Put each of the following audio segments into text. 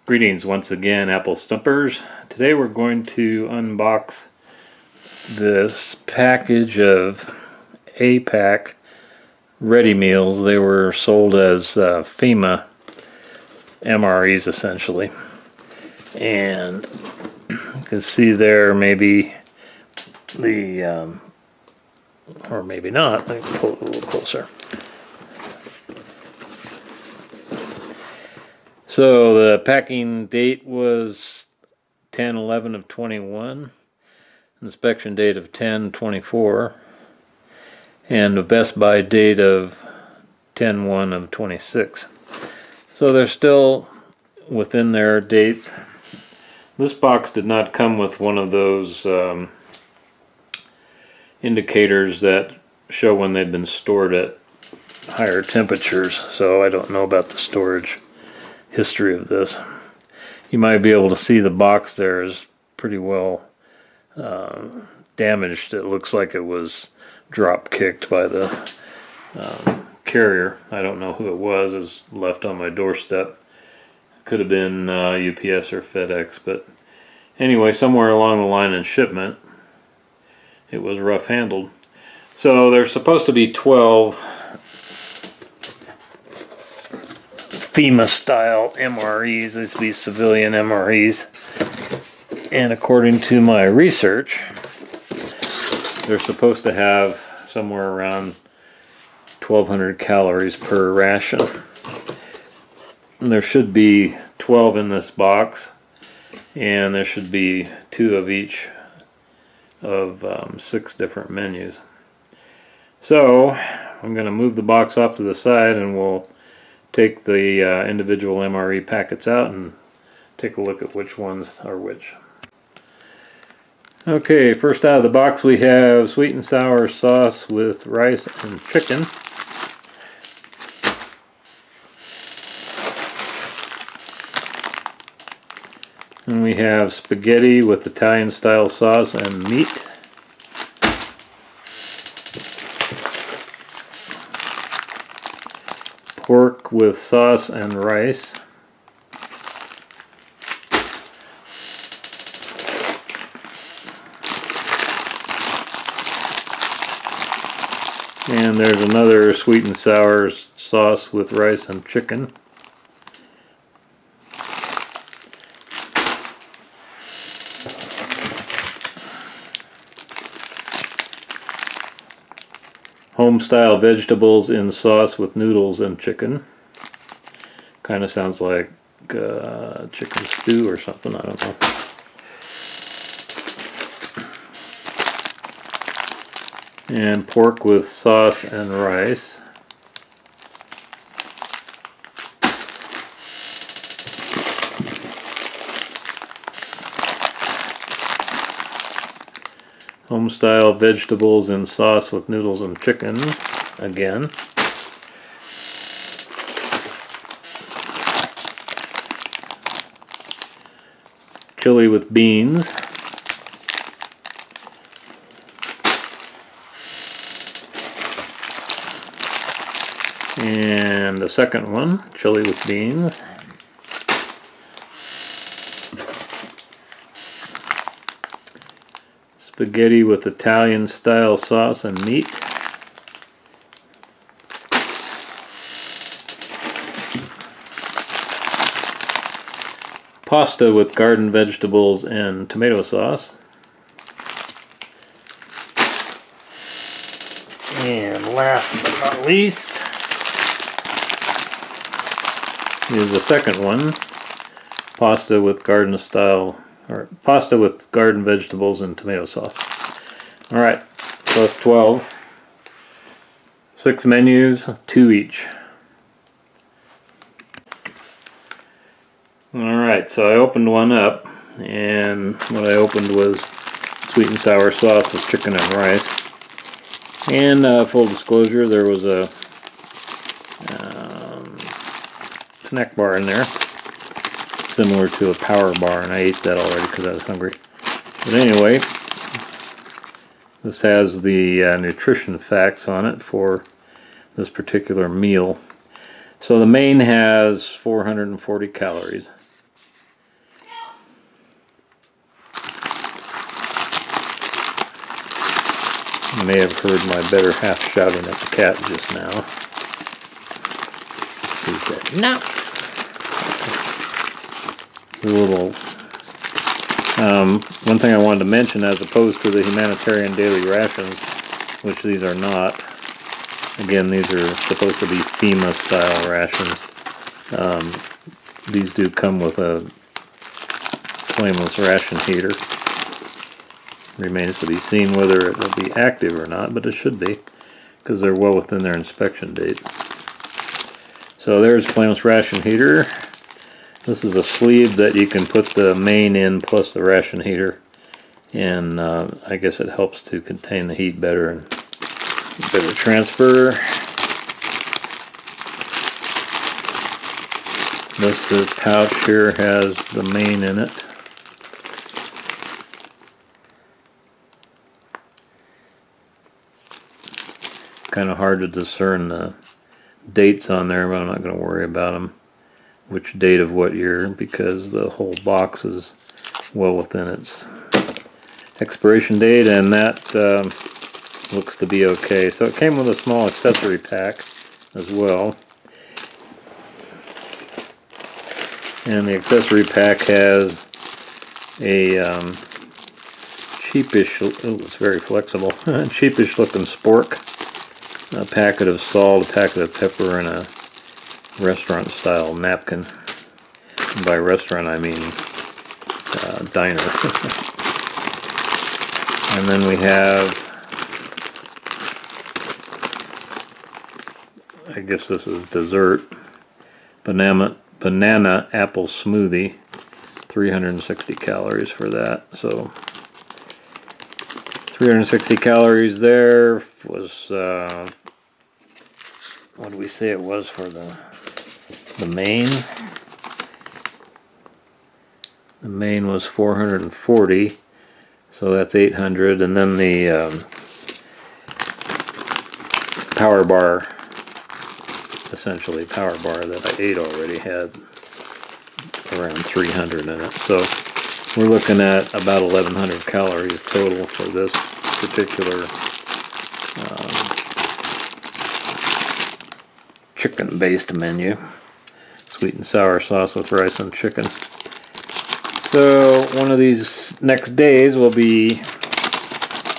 Greetings once again, Apple Stumpers. Today we're going to unbox this package of A-Pack ready meals. They were sold as FEMA MREs essentially. And you can see there maybe the, or maybe not, let me pull it a little closer. So the packing date was 10/11 of 21, inspection date of 10/24, and the Best Buy date of 10/1 of 26. So they're still within their dates. This box did not come with one of those indicators that show when they've been stored at higher temperatures, so I don't know about the storage history of this. You might be able to see the box there is pretty well damaged. It looks like it was drop kicked by the carrier. I don't know who it was. It was left on my doorstep. Could have been UPS or FedEx, but anyway, somewhere along the line in shipment it was rough handled. So there's supposed to be 12 FEMA style MREs. These would be civilian MREs, and according to my research they're supposed to have somewhere around 1,200 calories per ration, and there should be 12 in this box, and there should be 2 of each of 6 different menus. So I'm going to move the box off to the side and we'll take the individual MRE packets out and take a look at which ones are which. Okay, first out of the box we have sweet and sour sauce with rice and chicken. And we have spaghetti with Italian style sauce and meat. Pork with sauce and rice. And there's another sweet and sour sauce with rice and chicken. Home-style vegetables in sauce with noodles and chicken. Kind of sounds like chicken stew or something, I don't know. And pork with sauce and rice. Home-style vegetables in sauce with noodles and chicken, again. Chili with beans. And the second one, chili with beans. Spaghetti with Italian style sauce and meat. Pasta with garden vegetables and tomato sauce. And last but not least is the second one, pasta with garden vegetables and tomato sauce. Alright, so that's 12. 6 menus, 2 each. Alright, so I opened one up, and what I opened was sweet and sour sauce with chicken and rice. And full disclosure, there was a snack bar in there, similar to a power bar, and I ate that already because I was hungry. But anyway, this has the nutrition facts on it for this particular meal. So the main has 440 calories. You may have heard my better half shouting at the cat just now. He said, no! A little... one thing I wanted to mention, as opposed to the humanitarian daily rations, which these are not. Again, these are supposed to be FEMA style rations. These do come with a flameless ration heater. Remains to be seen whether it will be active or not, but it should be, because they're well within their inspection date. So there's flameless ration heater. This is a sleeve that you can put the main in plus the ration heater, and I guess it helps to contain the heat better and better transfer. This pouch here has the main in it. Kind of hard to discern the dates on there, but I'm not going to worry about them. Which date of what year, because the whole box is well within its expiration date, and that looks to be okay. So it came with a small accessory pack as well. And the accessory pack has a cheapish, oh, it's very flexible, cheapish looking spork, a packet of salt, a packet of pepper, and a restaurant style napkin. And by restaurant I mean diner. And then we have, I guess this is dessert, banana apple smoothie, 360 calories for that. So 360 calories there was, what did we say it was for the main? The main was 440, so that's 800, and then the power bar, essentially power bar that I ate already, had around 300 in it. So we're looking at about 1100 calories total for this particular chicken-based menu. Sweet and sour sauce with rice and chicken. So one of these next days we'll be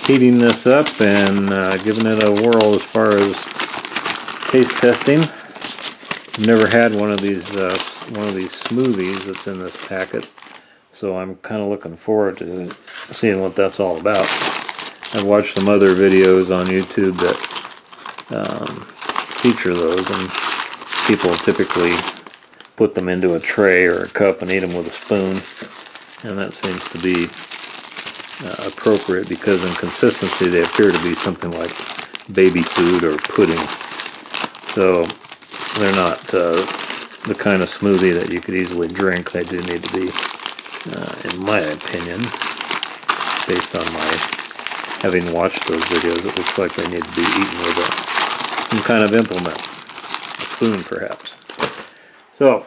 heating this up and giving it a whirl as far as taste testing. I've never had one of these smoothies that's in this packet, so I'm kind of looking forward to seeing what that's all about. I've watched some other videos on YouTube that feature those, and people typically put them into a tray or a cup and eat them with a spoon, and that seems to be appropriate because in consistency they appear to be something like baby food or pudding. So they're not the kind of smoothie that you could easily drink. They do need to be, in my opinion, based on my having watched those videos, it looks like they need to be eaten with some kind of implement, a spoon perhaps. So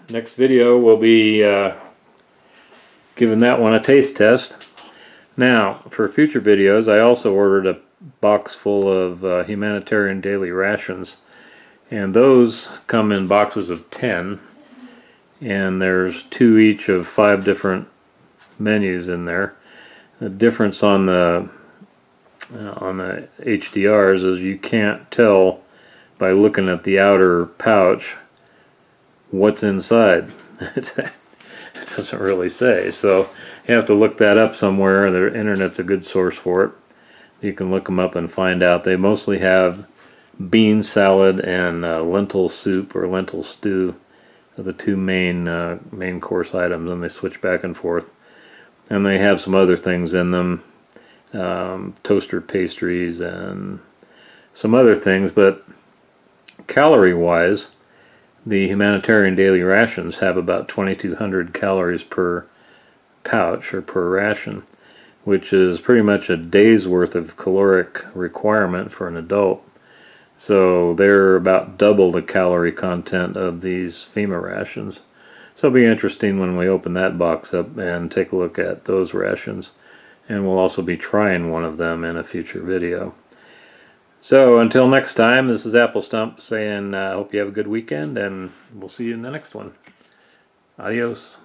next video we'll be giving that one a taste test. Now for future videos I also ordered a box full of humanitarian daily rations, and those come in boxes of 10, and there's 2 each of 5 different menus in there. The difference on the HDRs is you can't tell by looking at the outer pouch what's inside. It doesn't really say, so you have to look that up somewhere. The internet's a good source for it. You can look them up and find out. They mostly have bean salad and lentil soup or lentil stew are the 2 main course items, and they switch back and forth. And they have some other things in them, toaster pastries and some other things, but calorie-wise, the humanitarian daily rations have about 2,200 calories per pouch or per ration, which is pretty much a day's worth of caloric requirement for an adult. So they're about double the calorie content of these FEMA rations. So it'll be interesting when we open that box up and take a look at those rations And we'll also be trying one of them in a future video. So until next time, this is Apple Stump saying I hope you have a good weekend, and we'll see you in the next one. Adios.